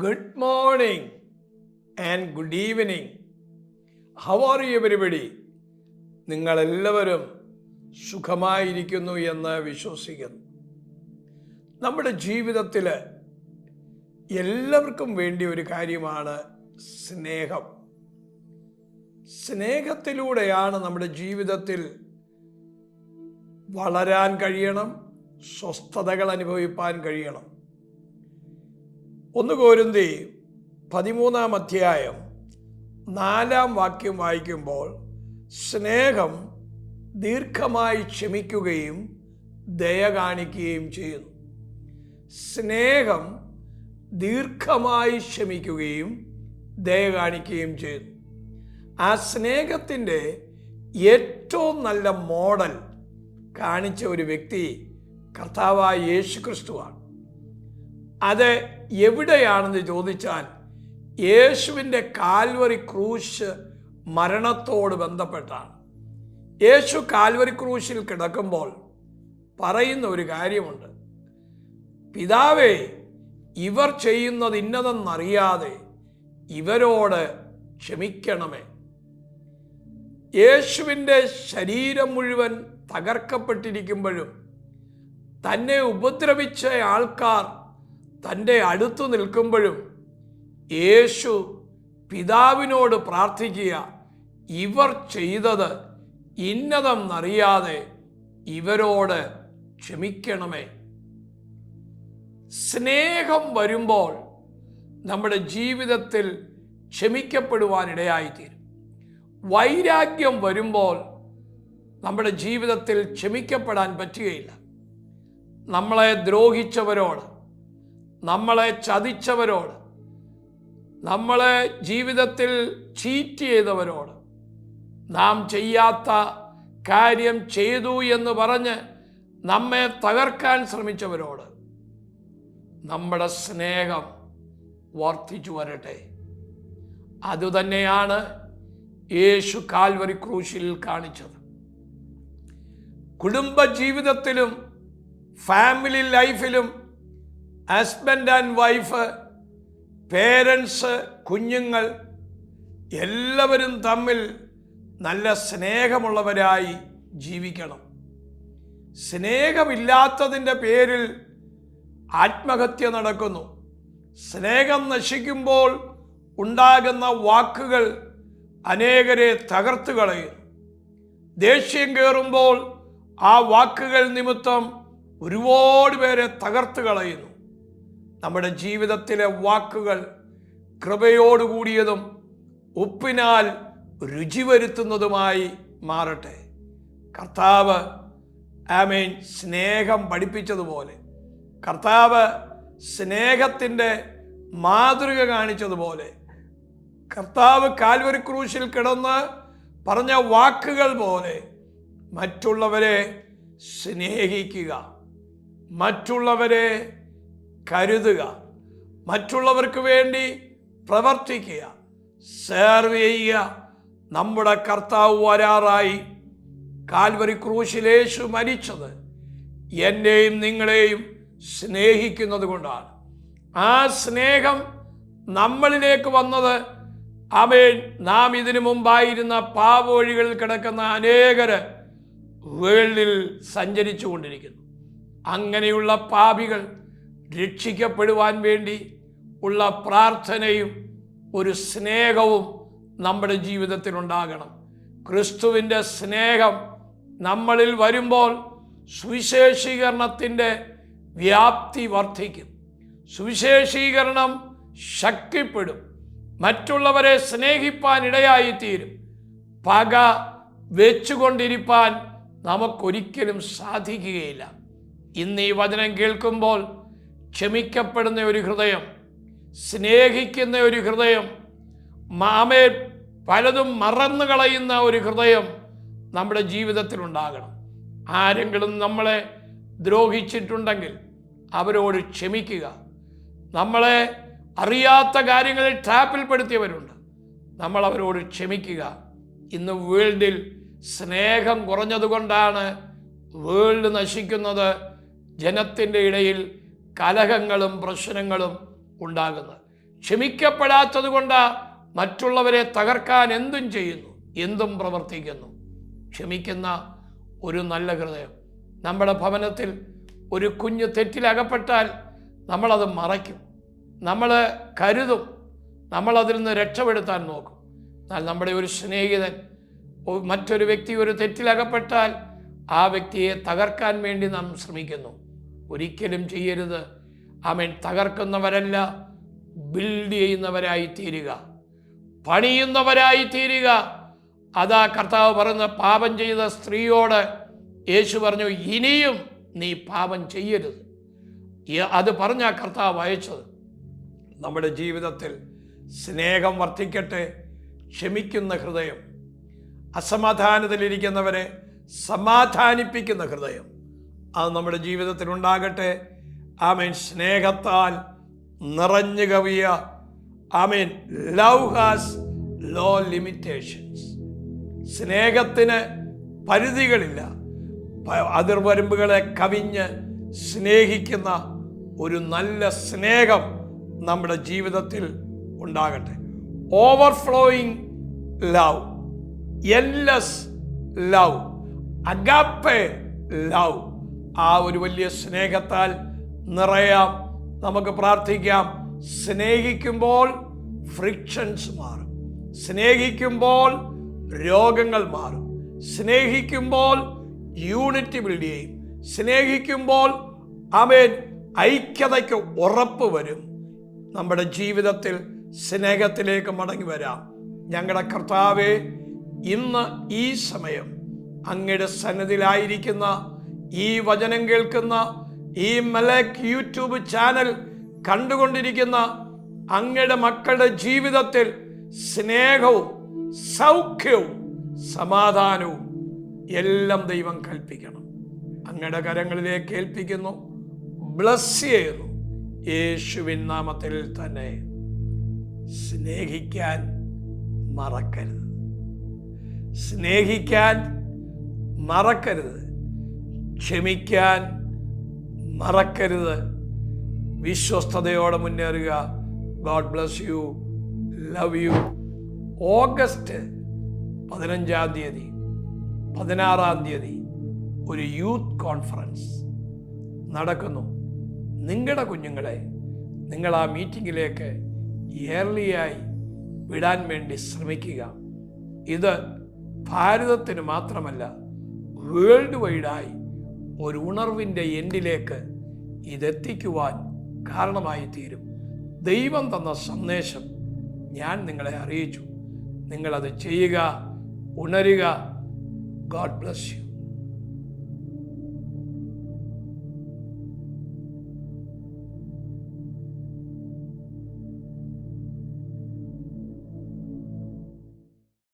Good morning and good evening. How are you everybody? നിങ്ങളെല്ലാവരും സുഖമായിരിക്കുന്നു എന്ന് വിശ്വസിക്കുന്നു. നമ്മുടെ ജീവിതത്തിൽ എല്ലാവർക്കും വേണ്ടി ഒരു കാര്യമാണ് സ്നേഹം. സ്നേഹത്തിലൂടെയാണ് നമ്മുടെ ജീവിതത്തിൽ വളരാൻ കഴിയണം, സ്വസ്ഥതകൾ അനുഭവിപ്പാൻ കഴിയണം. 1 കൊരിന്ത്യർ 13 അധ്യായം 4 വാക്യം വായിക്കുമ്പോൾ സ്നേഹം ദീർഘമായി ക്ഷമിക്കുകയും ദയ കാണിക്കുകയും ചെയ്യുന്നു. സ്നേഹം ദീർഘമായി ക്ഷമിക്കുകയും ദയ കാണിക്കുകയും ചെയ്യുന്നു. ആ സ്നേഹത്തിൻ്റെ ഏറ്റവും നല്ല മോഡൽ കാണിച്ച ഒരു വ്യക്തി കർത്താവായ യേശുക്രിസ്തുവാണ്. അത് എവിടെയാണെന്ന് ചോദിച്ചാൽ യേശുവിൻ്റെ കാൽവറി ക്രൂശ് മരണത്തോട് ബന്ധപ്പെട്ടാണ്. യേശു കാൽവറി ക്രൂശിൽ കിടക്കുമ്പോൾ പറയുന്ന ഒരു കാര്യമുണ്ട്. പിതാവേ, ഇവർ ചെയ്യുന്നത് ഇന്നതെന്നറിയാതെ ഇവരോട് ക്ഷമിക്കണമേ. യേശുവിൻ്റെ ശരീരം മുഴുവൻ തകർക്കപ്പെട്ടിരിക്കുമ്പോഴും തന്നെ ഉപദ്രവിച്ച ആൾക്കാർ തൻ്റെ അടുത്തു നിൽക്കുമ്പോഴും യേശു പിതാവിനോട് പ്രാർത്ഥിക്കുക, ഇവർ ചെയ്തത് ഇന്നതെന്നറിയാതെ ഇവരോട് ക്ഷമിക്കണമേ. സ്നേഹം വരുമ്പോൾ നമ്മുടെ ജീവിതത്തിൽ ക്ഷമിക്കപ്പെടുവാനിടയായിത്തീരും. വൈരാഗ്യം വരുമ്പോൾ നമ്മുടെ ജീവിതത്തിൽ ക്ഷമിക്കപ്പെടാൻ പറ്റുകയില്ല. നമ്മളെ ദ്രോഹിച്ചവരോട്, നമ്മളെ ചതിച്ചവരോട്, നമ്മളെ ജീവിതത്തിൽ ചീറ്റ് ചെയ്തവരോട്, നാം ചെയ്യാത്ത കാര്യം ചെയ്തു എന്ന് പറഞ്ഞ് നമ്മെ തകർക്കാൻ ശ്രമിച്ചവരോട് നമ്മുടെ സ്നേഹം വർദ്ധിച്ചു വരട്ടെ. അതുതന്നെയാണ് യേശു കാൽവരി ക്രൂശിൽ കാണിച്ചത്. കുടുംബ ജീവിതത്തിലും ഫാമിലി ലൈഫിലും ഹസ്ബൻഡ് ആൻഡ് വൈഫ്, പേരൻസ്, കുഞ്ഞുങ്ങൾ എല്ലാവരും തമ്മിൽ നല്ല സ്നേഹമുള്ളവരായി ജീവിക്കണം. സ്നേഹമില്ലാത്തതിൻ്റെ പേരിൽ ആത്മഹത്യ നടക്കുന്നു. സ്നേഹം നശിക്കുമ്പോൾ ഉണ്ടാകുന്ന വാക്കുകൾ അനേകരെ തകർത്ത് കളയുന്നു. ദേഷ്യം കയറുമ്പോൾ ആ വാക്കുകൾ നിമിത്തം ഒരുപാട് പേരെ തകർത്ത് കളയുന്നു. നമ്മുടെ ജീവിതത്തിലെ വാക്കുകൾ കൃപയോടുകൂടിയതും ഉപ്പിനാൽ രുചി വരുത്തുന്നതുമായി മാറട്ടെ. കർത്താവ് സ്നേഹം പഠിപ്പിച്ചതുപോലെ, കർത്താവ് സ്നേഹത്തിൻ്റെ മാതൃക കാണിച്ചതുപോലെ, കർത്താവ് കാൽവരി ക്രൂശിൽ കിടന്ന് പറഞ്ഞ വാക്കുകൾ പോലെ മറ്റുള്ളവരെ സ്നേഹിക്കുക, മറ്റുള്ളവരെ കരുതുക, മറ്റുള്ളവർക്ക് വേണ്ടി പ്രവർത്തിക്കുക, സെർവ് ചെയ്യുക. നമ്മുടെ കർത്താവ് വരാറായി. കാൽവരി ക്രൂശിൽ യേശു മരിച്ചത് എന്നെയും നിങ്ങളെയും സ്നേഹിക്കുന്നത് കൊണ്ടാണ്. ആ സ്നേഹം നമ്മളിലേക്ക് വന്നത് നാം ഇതിനു മുമ്പായിരുന്ന പാവവഴികളിൽ കിടക്കുന്ന അനേകര് വേൾഡിൽ സഞ്ചരിച്ചു കൊണ്ടിരിക്കുന്നു. അങ്ങനെയുള്ള പാപികൾ രക്ഷിക്കപ്പെടുവാൻ വേണ്ടി ഉള്ള പ്രാർത്ഥനയും ഒരു സ്നേഹവും നമ്മുടെ ജീവിതത്തിൽ ഉണ്ടാകണം. ക്രിസ്തുവിൻ്റെ സ്നേഹം നമ്മളിൽ വരുമ്പോൾ സുവിശേഷീകരണത്തിൻ്റെ വ്യാപ്തി വർദ്ധിക്കും. സുവിശേഷീകരണം ശക്തിപ്പെടും. മറ്റുള്ളവരെ സ്നേഹിപ്പാൻ ഇടയായിത്തീരും. പക വെച്ചുകൊണ്ടിരിപ്പാൻ നമുക്കൊരിക്കലും സാധിക്കുകയില്ല. ഇന്ന് ഈ വചനം കേൾക്കുമ്പോൾ ക്ഷമിക്കപ്പെടുന്ന ഒരു ഹൃദയം, സ്നേഹിക്കുന്ന ഒരു ഹൃദയം, പലതും മറന്നു കളയുന്ന ഒരു ഹൃദയം നമ്മുടെ ജീവിതത്തിൽ ഉണ്ടാകണം. ആരെങ്കിലും നമ്മളെ ദ്രോഹിച്ചിട്ടുണ്ടെങ്കിൽ അവരോട് ക്ഷമിക്കുക. നമ്മളെ അറിയാത്ത കാര്യങ്ങളിൽ ട്രാപ്പിൽപ്പെടുത്തിയവരുണ്ട്, നമ്മൾ അവരോട് ക്ഷമിക്കുക. ഇന്ന് വേൾഡിൽ സ്നേഹം കുറഞ്ഞതുകൊണ്ടാണ് വേൾഡ് നശിക്കുന്നത്. ജനത്തിൻ്റെ ഇടയിൽ കലഹങ്ങളും പ്രശ്നങ്ങളും ഉണ്ടാകുന്നത്. ക്ഷമിക്കപ്പെടാത്തത് കൊണ്ട് മറ്റുള്ളവരെ തകർക്കാൻ എന്തും ചെയ്യുന്നു, എന്തും പ്രവർത്തിക്കുന്നു. ക്ഷമിക്കുന്ന ഒരു നല്ല ഹൃദയം. നമ്മുടെ ഭവനത്തിൽ ഒരു കുഞ്ഞ് തെറ്റിലകപ്പെട്ടാൽ നമ്മളത് മറയ്ക്കും, നമ്മൾ കരുതും, നമ്മളതിൽ നിന്ന് രക്ഷപ്പെടുത്താൻ നോക്കും. എന്നാൽ നമ്മുടെ ഒരു സ്നേഹിതൻ മറ്റൊരു വ്യക്തി ഒരു തെറ്റിലകപ്പെട്ടാൽ ആ വ്യക്തിയെ തകർക്കാൻ വേണ്ടി നാം ശ്രമിക്കുന്നു. ഒരിക്കലും ചെയ്യരുത്. ആമേൻ. തകർക്കുന്നവരല്ല, ബിൽഡ് ചെയ്യുന്നവരായി തീരുക, പണിയുന്നവരായി തീരുക. അതാ കർത്താവ് പറയുന്ന പാപം ചെയ്ത സ്ത്രീയോട് യേശു പറഞ്ഞു, ഇനിയും നീ പാപം ചെയ്യരുത്. അത് പറഞ്ഞ കർത്താവ് അയച്ചത്. നമ്മുടെ ജീവിതത്തിൽ സ്നേഹം വർദ്ധിക്കട്ടെ, ക്ഷമിക്കുന്ന ഹൃദയം, അസമാധാനത്തിലിരിക്കുന്നവരെ സമാധാനിപ്പിക്കുന്ന ഹൃദയം, അത് നമ്മുടെ ജീവിതത്തിൽ ഉണ്ടാകട്ടെ. ആമേൻ. സ്നേഹത്താൽ നിറഞ്ഞു കവിയ, amen. Love has no limitations. സ്നേഹത്തിന് പരിധികളില്ല. അതിർവരമ്പുകളെ കവിഞ്ഞ് സ്നേഹിക്കുന്ന ഒരു നല്ല സ്നേഹം നമ്മുടെ ജീവിതത്തിൽ ഉണ്ടാകട്ടെ. Overflowing love, endless love, agape love, ആ ഒരു വലിയ സ്നേഹത്താൽ നിറയാം. നമുക്ക് പ്രാർത്ഥിക്കാം. സ്നേഹിക്കുമ്പോൾ ഫ്രിക്ഷൻസ് മാറും, സ്നേഹിക്കുമ്പോൾ രോഗങ്ങൾ മാറും, സ്നേഹിക്കുമ്പോൾ യൂണിറ്റി ബിൽഡ് ചെയ്യും, സ്നേഹിക്കുമ്പോൾ ആമേൻ ഐക്യതയ്ക്ക് ഉറപ്പ് വരും. നമ്മുടെ ജീവിതത്തിൽ സ്നേഹത്തിലേക്ക് മടങ്ങി വരാം. ഞങ്ങളുടെ കർത്താവേ, ഇന്ന് ഈ സമയം അങ്ങയുടെ സന്നിധിയിലായിരിക്കുന്ന, ഈ വചനം കേൾക്കുന്ന, ഈ മലക് യൂട്യൂബ് ചാനൽ കണ്ടുകൊണ്ടിരിക്കുന്ന അങ്ങയുടെ മക്കളുടെ ജീവിതത്തിൽ സ്നേഹവും സൗഖ്യവും സമാധാനവും എല്ലാം ദൈവം കൽപ്പിക്കണം. അങ്ങയുടെ കരങ്ങളിലേക്ക് ഏൽപ്പിക്കുന്നു. ബ്ലസ് ചെയ്യുന്നു യേശുവിൻ നാമത്തിൽ തന്നെ. സ്നേഹിക്കാൻ മറക്കരുത്, സ്നേഹിക്കാൻ മറക്കരുത്, ക്ഷമിക്കാൻ മറക്കരുത്. വിശ്വസ്തയോടെ മുന്നേറുക. God bless you, love you. August 15-ാം തീയതി 16-ാം തീയതി ഒരു യൂത്ത് കോൺഫറൻസ് നടക്കുന്നു. നിങ്ങളുടെ കുഞ്ഞുങ്ങളെ നിങ്ങൾ ആ മീറ്റിങ്ങിലേക്ക് ഇയർലിയായി വിടാൻ വേണ്ടി ശ്രമിക്കുക. ഇത് ഭാരതത്തിന് മാത്രമല്ല, വേൾഡ് വൈഡായി ഒരു ഉണർവിൻ്റെ എൻഡിലേക്ക് ഇതെത്തിക്കുവാൻ കാരണമായി തീരും. ദൈവം തന്ന സന്ദേശം ഞാൻ നിങ്ങളെ അറിയിച്ചു. നിങ്ങളത് ചെയ്യുക, ഉണരുക. God bless U.